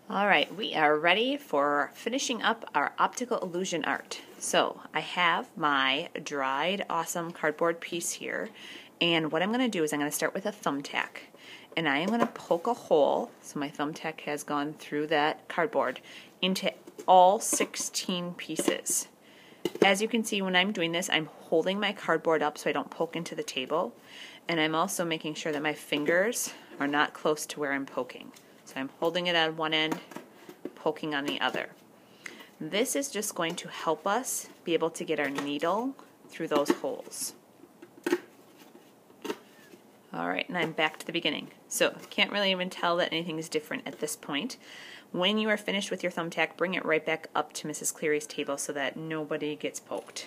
All right, we are ready for finishing up our optical illusion art. So I have my dried awesome cardboard piece here, and what I'm going to do is I'm going to start with a thumbtack, and I am going to poke a hole, so my thumbtack has gone through that cardboard, into all 16 pieces. As you can see, when I'm doing this, I'm holding my cardboard up so I don't poke into the table, and I'm also making sure that my fingers are not close to where I'm poking. So I'm holding it on one end, poking on the other. This is just going to help us be able to get our needle through those holes. Alright, and I'm back to the beginning. So can't really even tell that anything is different at this point. When you are finished with your thumbtack, bring it right back up to Mrs. Cleary's table so that nobody gets poked.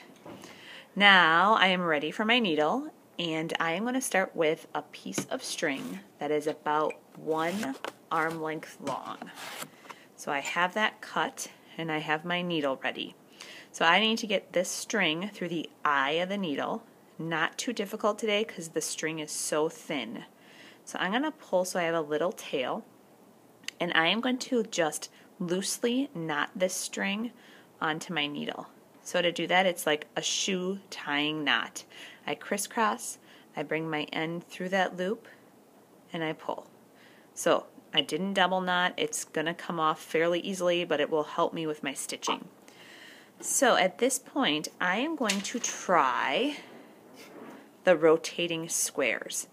Now I am ready for my needle, and I am going to start with a piece of string that is about 1 arm length long. So I have that cut and I have my needle ready. So I need to get this string through the eye of the needle. Not too difficult today because the string is so thin. So I'm going to pull so I have a little tail, and I am going to just loosely knot this string onto my needle. So to do that, it's like a shoe tying knot. I crisscross, I bring my end through that loop, and I pull. So I didn't double knot. It's going to come off fairly easily, but it will help me with my stitching. So at this point, I am going to try the rotating squares.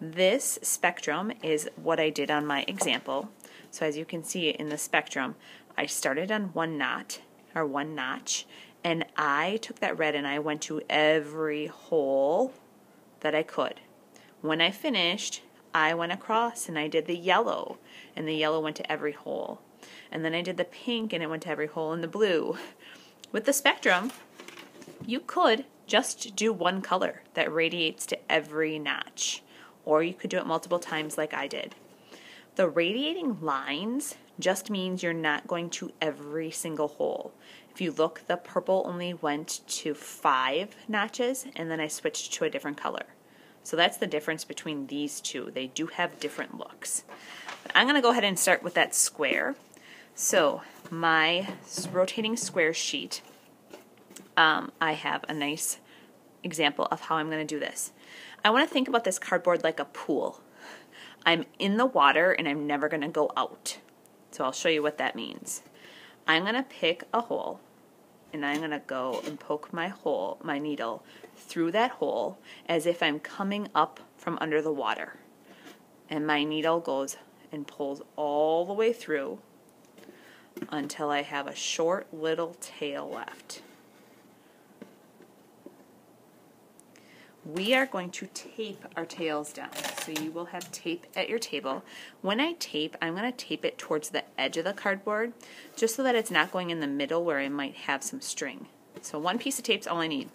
This spectrum is what I did on my example. So as you can see in the spectrum, I started on one knot, or one notch, and I took that red and I went to every hole that I could. When I finished, I went across and I did the yellow, and the yellow went to every hole. And then I did the pink and it went to every hole in the blue. With the spectrum, you could just do one color that radiates to every notch, or you could do it multiple times like I did. The radiating lines just means you're not going to every single hole. If you look, the purple only went to 5 notches, and then I switched to a different color. So that's the difference between these two. They do have different looks. But I'm going to go ahead and start with that square. So my rotating square sheet, I have a nice example of how I'm going to do this. I want to think about this cardboard like a pool. I'm in the water and I'm never going to go out. So I'll show you what that means. I'm going to pick a hole, and I'm going to go and poke my needle through that hole as if I'm coming up from under the water. And my needle goes and pulls all the way through until I have a short little tail left. We are going to tape our tails down. So you will have tape at your table. When I tape, I'm going to tape it towards the edge of the cardboard just so that it's not going in the middle where I might have some string. So 1 piece of tape is all I need.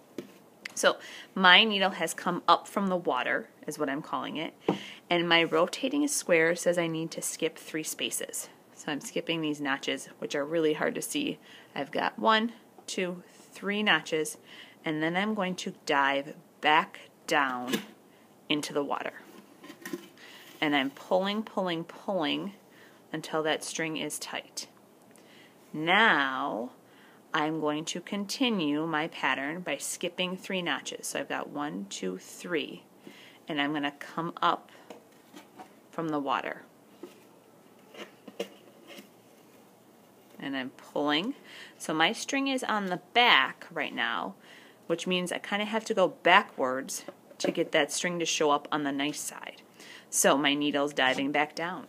So my needle has come up from the water, is what I'm calling it, and my rotating square says I need to skip 3 spaces. So I'm skipping these notches, which are really hard to see. I've got 1, 2, 3 notches, and then I'm going to dive back down into the water. And I'm pulling, pulling, pulling until that string is tight. Now I'm going to continue my pattern by skipping 3 notches. So I've got 1, 2, 3, and I'm going to come up from the water. And I'm pulling. So my string is on the back right now, which means I kind of have to go backwards to get that string to show up on the nice side. So my needle's diving back down.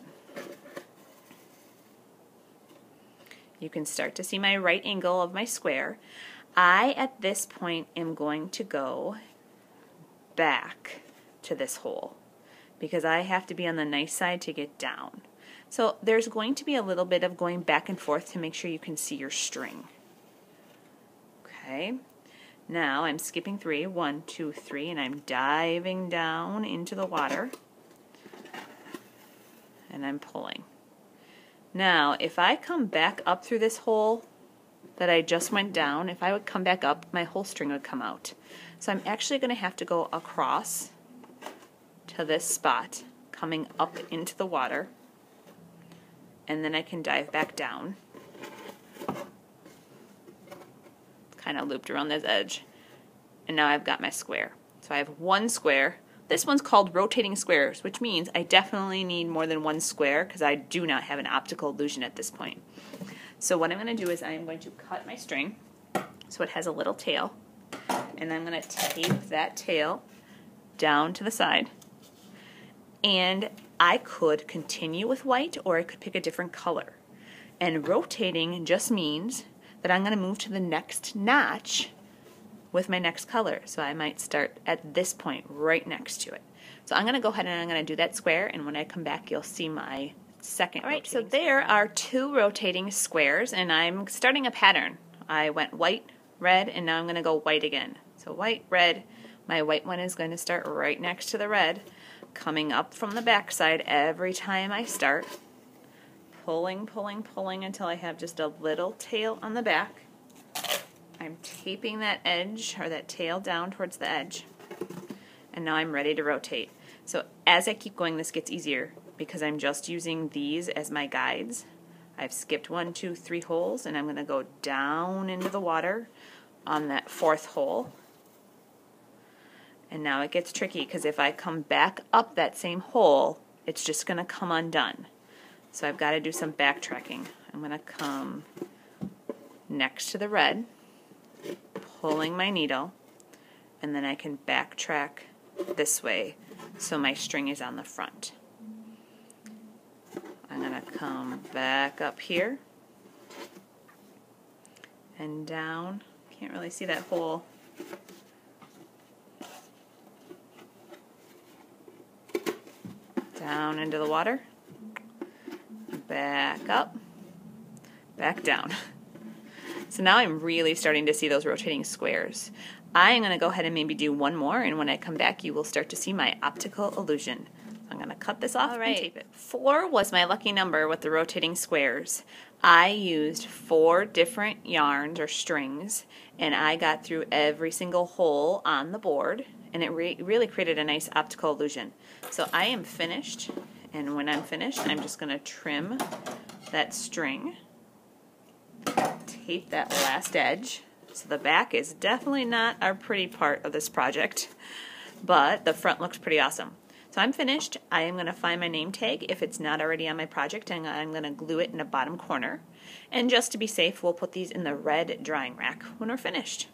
You can start to see my right angle of my square. I, at this point, am going to go back to this hole because I have to be on the nice side to get down. So there's going to be a little bit of going back and forth to make sure you can see your string. Okay. Now I'm skipping 3, 1, 2, 3, and I'm diving down into the water, and I'm pulling. Now, if I come back up through this hole that I just went down, if I would come back up, my whole string would come out. So I'm actually going to have to go across to this spot, coming up into the water, and then I can dive back down. Kind of looped around this edge, and now I've got my square. So I have one square. This one's called rotating squares, which means I definitely need more than one square because I do not have an optical illusion at this point. So what I'm going to do is I'm going to cut my string so it has a little tail, and I'm going to tape that tail down to the side. And I could continue with white, or I could pick a different color. And rotating just means that I'm going to move to the next notch with my next color. So I might start at this point right next to it. So I'm going to go ahead and I'm going to do that square, and when I come back you'll see my second. Alright, so there are two rotating squares, and I'm starting a pattern. I went white, red, and now I'm going to go white again. So white, red. My white one is going to start right next to the red, coming up from the back side every time I start. Pulling, pulling, pulling until I have just a little tail on the back. I'm taping that edge or that tail down towards the edge, and now I'm ready to rotate. So as I keep going, this gets easier because I'm just using these as my guides. I've skipped 1, 2, 3 holes, and I'm going to go down into the water on that 4th hole. And now it gets tricky because if I come back up that same hole, it's just going to come undone. So I've got to do some backtracking. I'm going to come next to the red, pulling my needle, and then I can backtrack this way so my string is on the front. I'm going to come back up here and down. Can't really see that hole. Down into the water. Back up, back down. So now I'm really starting to see those rotating squares. I am going to go ahead and maybe do one more, and when I come back you will start to see my optical illusion. I'm going to cut this off and tape it. 4 was my lucky number with the rotating squares. I used 4 different yarns or strings, and I got through every single hole on the board, and it really created a nice optical illusion. So I am finished. And when I'm finished, I'm just going to trim that string, tape that last edge. So the back is definitely not our pretty part of this project, but the front looks pretty awesome. So I'm finished. I am going to find my name tag if it's not already on my project, and I'm going to glue it in the bottom corner. And just to be safe, we'll put these in the red drying rack when we're finished.